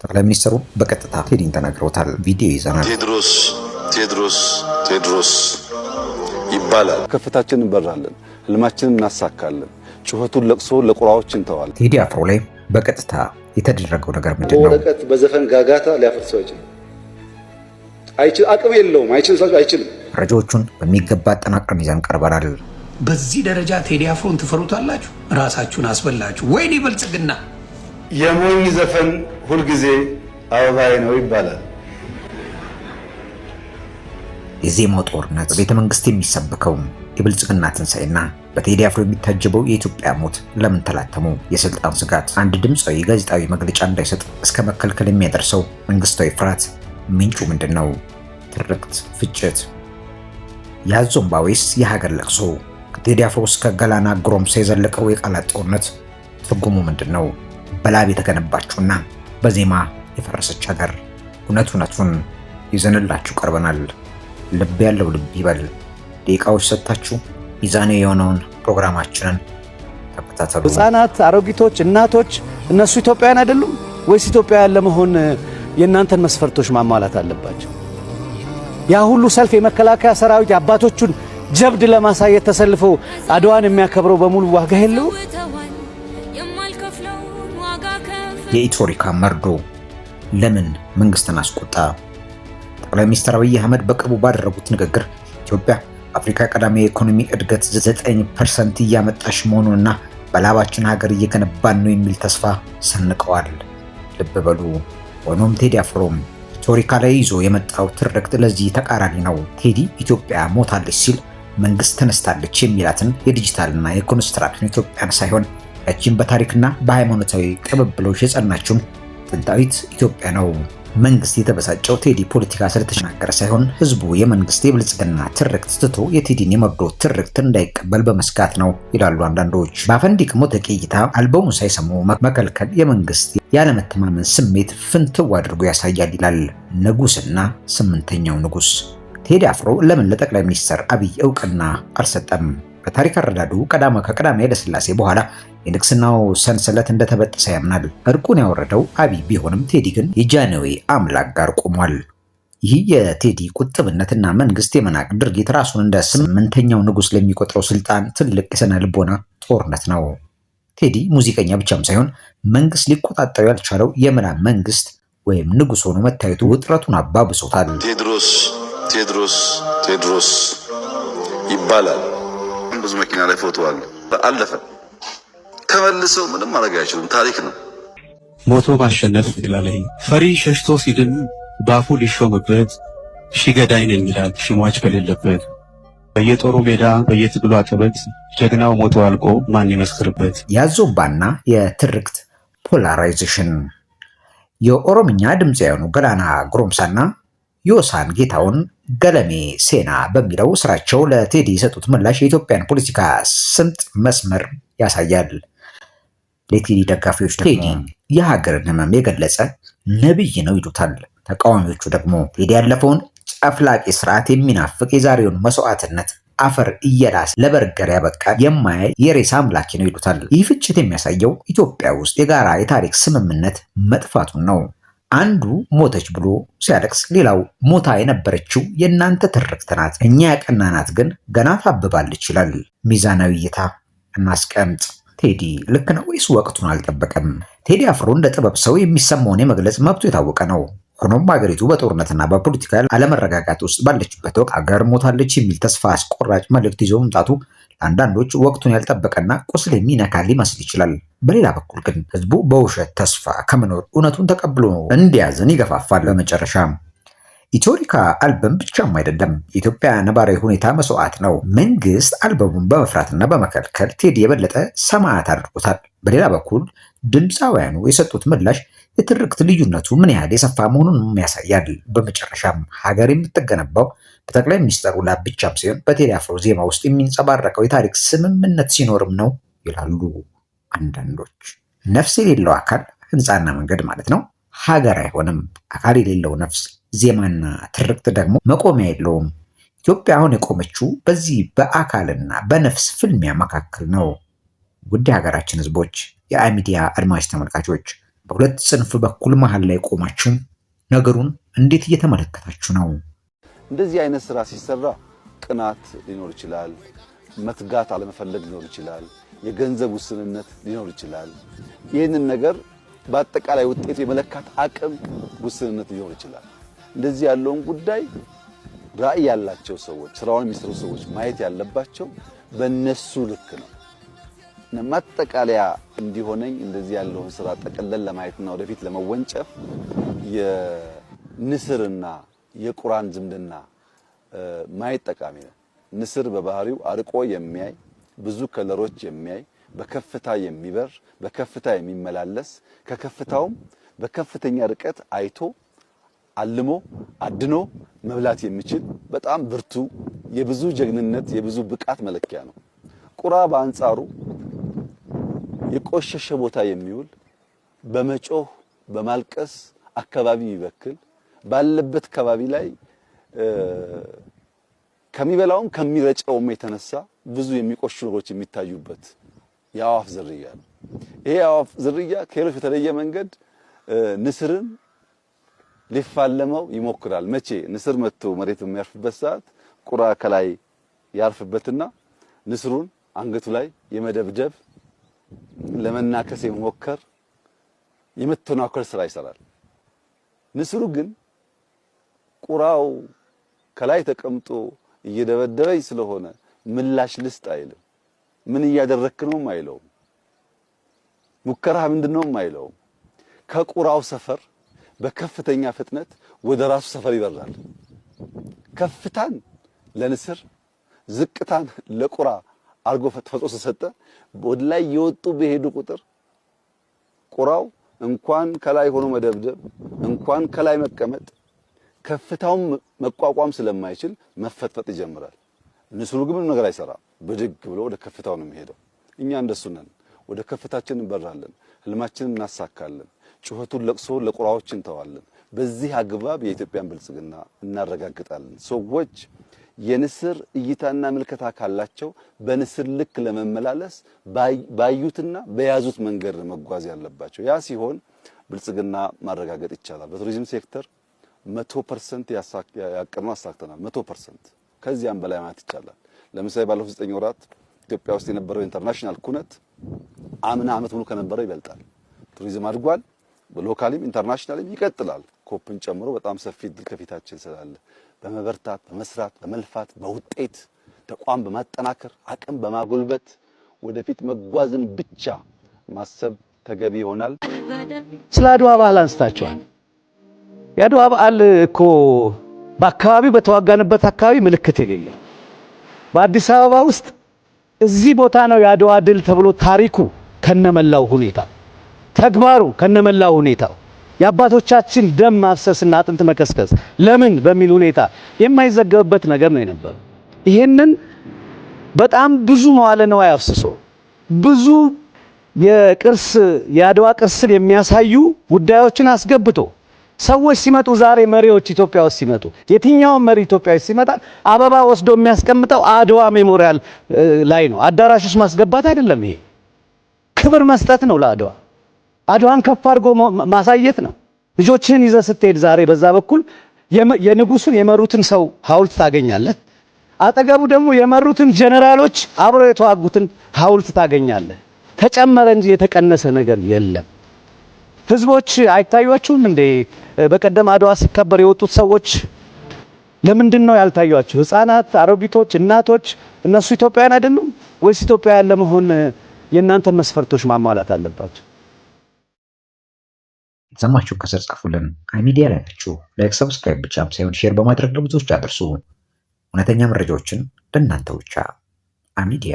ጠቅላይ ሚኒስትሩ በቀጥታ ቴዲን ተናግረውታል። ቪዲዮ ይዘናል። ቴድሮስ ይባላል። ከፍታችንን እንበራለን፣ ህልማችንን እናሳካለን፣ ጩኸቱን ለቅሶ ለቁራዎች እንተዋለን። ቴዲ አፍሮ ላይ በቀጥታ የተደረገው ነገር ምንድን ነው? በወረቀት በዘፈን ጋጋታ ሊያፈርሰው አይችልም። አቅም የለውም። አይችልም። መረጃዎቹን በሚገባ አጠናቅረን ይዘን ቀርበናል። በዚህ ደረጃ ቴዲ አፍሮን ትፈሩታላችሁ? ራሳችሁን አስበላችሁ። ወይኔ ብልጽግና! የሞኝ ዘፈን ሁልጊዜ አበባዬ ነው ይባላል። የዜማው ጦርነት በቤተ መንግስት የሚሰበከው የብልጽግና ትንሣኤና በቴዲ አፍሮ የሚታጀበው የኢትዮጵያ ሞት ለምን ተላተሙ? የስልጣን ስጋት አንድ ድምፃዊ ጋዜጣዊ መግለጫ እንዳይሰጥ እስከ መከልከል የሚያደርሰው መንግስታዊ ፍርሃት ምንጩ ምንድን ነው? ትርክት፣ ፍጭት፣ የአዞምባ ወይስ የሀገር ለቅሶ? ከቴዲ አፍሮ እስከ ገላና ጎረምሳ የዘለቀው የቃላት ጦርነት ትርጉሙ ምንድን ነው? በላብ የተገነባችውና በዜማ የፈረሰች ሀገር እውነቱን ይዘንላችሁ ቀርበናል። ልብ ያለው ልብ ይበል። ደቂቃዎች ሰጥታችሁ ሚዛናዊ የሆነውን ፕሮግራማችንን ተከታተሉ። ህፃናት፣ አሮጊቶች፣ እናቶች እነሱ ኢትዮጵያውያን አይደሉም ወይስ ኢትዮጵያውያን ለመሆን የእናንተን መስፈርቶች ማሟላት አለባቸው? ያ ሁሉ ሰልፍ የመከላከያ ሰራዊት አባቶቹን ጀብድ ለማሳየት ተሰልፈው አድዋን የሚያከብረው በሙሉ ዋጋ የለው? የኢትዮሪካ መርዶ ለምን መንግስትን አስቆጣ? ጠቅላይ ሚኒስትር አብይ አህመድ በቅርቡ ባደረጉት ንግግር ኢትዮጵያ አፍሪካ ቀዳሚ የኢኮኖሚ እድገት 9% እያመጣች መሆኑንና በላባችን ሀገር እየገነባን ነው የሚል ተስፋ ሰንቀዋል። ልብ በሉ። ሆኖም ቴዲ አፍሮም ኢትዮሪካ ላይ ይዞ የመጣው ትርክት ለዚህ ተቃራኒ ነው። ቴዲ ኢትዮጵያ ሞታለች ሲል መንግስት ተነስታለች የሚላትን የዲጂታልና የኮንስትራክሽን ኢትዮጵያን ሳይሆን ያቺን በታሪክና በሃይማኖታዊ ቅብብሎች የጸናችውን ጥንታዊት ኢትዮጵያ ነው። መንግስት የተበሳጨው ቴዲ ፖለቲካ ስለተሸናገረ ሳይሆን ህዝቡ የመንግስት የብልጽግና ትርክት ትቶ የቴዲን የመርዶ ትርክት እንዳይቀበል በመስጋት ነው ይላሉ አንዳንዶች። በአፈንዲቅ ሞተቂ እይታ አልበሙን ሳይሰሙ መከልከል የመንግስት ያለመተማመን ስሜት ፍንትው አድርጎ ያሳያል ይላል ንጉስና ስምንተኛው ንጉስ። ቴዲ አፍሮ ለምን ለጠቅላይ ሚኒስትር አብይ እውቅና አልሰጠም? በታሪክ አረዳዱ ከቀዳማዊ ኃይለ ሥላሴ በኋላ የንግስናው ሰንሰለት እንደተበጠሰ ያምናል። እርቁን ያወረደው አብይ ቢሆንም ቴዲ ግን የጃንዌ አምላክ ጋር ቆሟል። ይህ የቴዲ ቁጥብነትና መንግስት የመናቅ ድርጊት ራሱን እንደ ስምንተኛው ንጉስ ለሚቆጥረው ስልጣን ትልቅ የስነ ልቦና ጦርነት ነው። ቴዲ ሙዚቀኛ ብቻም ሳይሆን መንግስት ሊቆጣጠሩ ያልቻለው የምናብ መንግስት ወይም ንጉስ ሆኖ መታየቱ ውጥረቱን አባብሶታል። ቴድሮስ ይባላል። ብዙ መኪና ላይ ፎቶ አለ። አለፈ። ከመልሰው ምንም ማድረግ አይችሉም። ታሪክ ነው። ሞቶ ማሸነፍ ይላል። ፈሪ ሸሽቶ ሲድን ባፉ ሊሾምበት ሺ ገዳይ ነኝ ይላል ሺሟች ከሌለበት። በየጦሩ ሜዳ በየትግሉ አቀበት ጀግናው ሞቶ አልቆ ማን ይመስክርበት። የአዞምባና የትርክት ፖላራይዜሽን የኦሮምኛ ድምፃውያኑ ገላና ጎረምሳና ዮሳን ጌታውን ገለሜ ሴና በሚለው ስራቸው ለቴዲ የሰጡት ምላሽ የኢትዮጵያን ፖለቲካ ስምጥ መስመር ያሳያል። ለቴዲ ደጋፊዎች ቴዲ የሀገርን ህመም የገለጸ ነብይ ነው ይሉታል። ተቃዋሚዎቹ ደግሞ ቴዲ ያለፈውን ጨፍላቂ ስርዓት የሚናፍቅ የዛሬውን መስዋዕትነት አፈር እየላስ ለበርገር ያበቃ የማያይ የሬሳ አምላኪ ነው ይሉታል። ይህ ፍጭት የሚያሳየው ኢትዮጵያ ውስጥ የጋራ የታሪክ ስምምነት መጥፋቱን ነው። አንዱ ሞተች ብሎ ሲያለቅስ ሌላው ሞታ የነበረችው የእናንተ ትርክት ናት፣ እኛ ያቀናናት ግን ገና ታብባለች ይላል። ሚዛናዊ እይታ እናስቀምጥ። ቴዲ ልክ ነው ወይስ ወቅቱን አልጠበቀም? ቴዲ አፍሮ እንደ ጥበብ ሰው የሚሰማውን የመግለጽ መብቱ የታወቀ ነው። ሆኖም ሀገሪቱ በጦርነትና በፖለቲካ አለመረጋጋት ውስጥ ባለችበት ወቅት ሀገር ሞታለች የሚል ተስፋ አስቆራጭ መልእክት ይዞ መምጣቱ ለአንዳንዶች ወቅቱን ያልጠበቀና ቁስል የሚነካ ሊመስል ይችላል። በሌላ በኩል ግን ህዝቡ በውሸት ተስፋ ከመኖር እውነቱን ተቀብሎ እንዲያዝን ይገፋፋል። በመጨረሻ ኢትዮሪካ አልበም ብቻም አይደለም፣ የኢትዮጵያ ነባራዊ ሁኔታ መስዋዕት ነው። መንግስት አልበሙን በመፍራትና በመከልከል ቴዲ የበለጠ ሰማዕት አድርጎታል። በሌላ በኩል ድምፃውያኑ የሰጡት ምላሽ የትርክት ልዩነቱ ምን ያህል የሰፋ መሆኑን ያሳያል። በመጨረሻም ሀገር የምትገነባው በጠቅላይ ሚኒስትሩ ላብ ብቻም ሳይሆን በቴዲ አፍሮ ዜማ ውስጥ የሚንጸባረቀው የታሪክ ስምምነት ሲኖርም ነው ይላሉ አንዳንዶች። ነፍስ የሌለው አካል ህንፃና መንገድ ማለት ነው ሀገር አይሆንም። አካል የሌለው ነፍስ ዜማና ትርክት ደግሞ መቆሚያ የለውም። ኢትዮጵያ አሁን የቆመችው በዚህ በአካልና በነፍስ ፍልሚያ መካከል ነው። ውድ ሀገራችን ህዝቦች፣ የአሚዲያ አድማጭ ተመልካቾች በሁለት ጽንፍ በኩል መሃል ላይ ቆማችሁ ነገሩን እንዴት እየተመለከታችሁ ነው? እንደዚህ አይነት ስራ ሲሰራ ቅናት ሊኖር ይችላል፣ መትጋት አለመፈለግ ሊኖር ይችላል፣ የገንዘብ ውስንነት ሊኖር ይችላል። ይህንን ነገር በአጠቃላይ ውጤት የመለካት አቅም ውስንነት ሊኖር ይችላል። እንደዚህ ያለውን ጉዳይ ራዕይ ያላቸው ሰዎች፣ ስራውን የሚሰሩ ሰዎች ማየት ያለባቸው በእነሱ ልክ ነው። ማጠቃለያ እንዲሆነኝ እንደዚህ ያለውን ስራ ጠቅለል ለማየትና ወደፊት ለመወንጨፍ የንስርና የቁራን ዝምድና ማየት ጠቃሚ ነው። ንስር በባህሪው አርቆ የሚያይ ብዙ ከለሮች የሚያይ በከፍታ የሚበር በከፍታ የሚመላለስ ከከፍታውም በከፍተኛ ርቀት አይቶ አልሞ አድኖ መብላት የሚችል በጣም ብርቱ የብዙ ጀግንነት የብዙ ብቃት መለኪያ ነው። ቁራ በአንጻሩ የቆሸሸ ቦታ የሚውል በመጮህ በማልቀስ አካባቢ ይበክል ባለበት አካባቢ ላይ ከሚበላውም ከሚረጨውም የተነሳ ብዙ የሚቆሹ ነገሮች የሚታዩበት የአዋፍ ዝርያ ነው። ይሄ የአዋፍ ዝርያ ከሌሎች በተለየ መንገድ ንስርን ሊፋለመው ይሞክራል። መቼ ንስር መጥቶ መሬት በሚያርፍበት ሰዓት ቁራ ከላይ ያርፍበትና ንስሩን አንገቱ ላይ የመደብደብ ለመናከስ የመሞከር የመተናኮል ስራ ይሰራል። ንስሩ ግን ቁራው ከላይ ተቀምጦ እየደበደበኝ ስለሆነ ምላሽ ልስጥ አይልም። ምን እያደረክ ነውም አይለውም። ሙከራህ ምንድነውም አይለውም። ከቁራው ሰፈር በከፍተኛ ፍጥነት ወደ ራሱ ሰፈር ይበራል። ከፍታን ለንስር ዝቅታን ለቁራ አርጎ ፈጥፎ ሰጠ። ወደ ላይ የወጡ በሄዱ ቁጥር ቁራው እንኳን ከላይ ሆኖ መደብደብ እንኳን ከላይ መቀመጥ ከፍታውን መቋቋም ስለማይችል መፈጥፈጥ ይጀምራል። ንስሩ ግን ምንም ነገር አይሰራም። ብድግ ብሎ ወደ ከፍታው ነው የሚሄደው። እኛ እንደሱ ነን። ወደ ከፍታችን እንበራለን፣ ህልማችንን እናሳካለን፣ ጩኸቱን ለቅሶውን ለቁራዎች እንተዋለን። በዚህ አግባብ የኢትዮጵያን ብልጽግና እናረጋግጣለን። ሰዎች የንስር እይታና ምልከታ ካላቸው በንስር ልክ ለመመላለስ ባዩትና በያዙት መንገድ መጓዝ ያለባቸው። ያ ሲሆን ብልጽግና ማረጋገጥ ይቻላል። በቱሪዝም ሴክተር 100% ያቀርነው አሳክተናል። 100% ከዚያም በላይ ማለት ይቻላል። ለምሳሌ ባለፉት 9 ወራት ኢትዮጵያ ውስጥ የነበረው ኢንተርናሽናል ኩነት አምና ዓመት ሙሉ ከነበረው ይበልጣል። ቱሪዝም አድጓል። በሎካሊም ኢንተርናሽናልም ይቀጥላል። ኮፕን ጨምሮ በጣም ሰፊ ድል ከፊታችን ስላለ በመበርታት በመስራት በመልፋት በውጤት ተቋም በማጠናከር አቅም በማጎልበት ወደፊት መጓዝን ብቻ ማሰብ ተገቢ ይሆናል። ስለ አድዋ በዓል አንስታችኋል። የአድዋ በዓል እኮ በአካባቢው በተዋጋንበት አካባቢ ምልክት የሌለው በአዲስ አበባ ውስጥ እዚህ ቦታ ነው የአድዋ ድል ተብሎ ታሪኩ ከነመላው ሁኔታ ተግባሩ ከነመላው ሁኔታው የአባቶቻችን ደም ማፍሰስና አጥንት መከስከስ ለምን በሚል ሁኔታ የማይዘገብበት ነገር ነው የነበረው። ይሄንን በጣም ብዙ መዋለ ንዋይ አፍስሶ ብዙ የቅርስ የአድዋ ቅርስን የሚያሳዩ ጉዳዮችን አስገብቶ ሰዎች ሲመጡ ዛሬ መሪዎች ኢትዮጵያ ውስጥ ሲመጡ የትኛው መሪ ኢትዮጵያ ውስጥ ሲመጣ አበባ ወስዶ የሚያስቀምጠው አድዋ ሜሞሪያል ላይ ነው። አዳራሽ ውስጥ ማስገባት አይደለም። ይሄ ክብር መስጠት ነው ለአድዋ። አድዋን ከፍ አድርጎ ማሳየት ነው። ልጆችን ይዘህ ስትሄድ ዛሬ በዛ በኩል የንጉሱን የመሩትን ሰው ሐውልት ታገኛለህ። አጠገቡ ደግሞ የመሩትን ጀነራሎች አብረው የተዋጉትን ሐውልት ታገኛለህ። ተጨመረ እንጂ የተቀነሰ ነገር የለም። ህዝቦች አይታዩአችሁም እንዴ? በቀደም አድዋ ሲከበር የወጡት ሰዎች ለምንድን ነው ያልታዩአችሁ? ህፃናት፣ አሮጊቶች፣ እናቶች እነሱ ኢትዮጵያውያን አይደሉም ወይስ ኢትዮጵያውያን ለመሆን የእናንተን መስፈርቶች ማሟላት አለባቸው? ሰማችሁ? ከስር ጻፉልን። ሚዲያ ላይ ናችሁ። ላይክ ሰብስክራይብ ብቻም ሳይሆን ሼር በማድረግ ለብዙዎች አድርሱ። እውነተኛ መረጃዎችን ለእናንተ ብቻ። ሚዲያ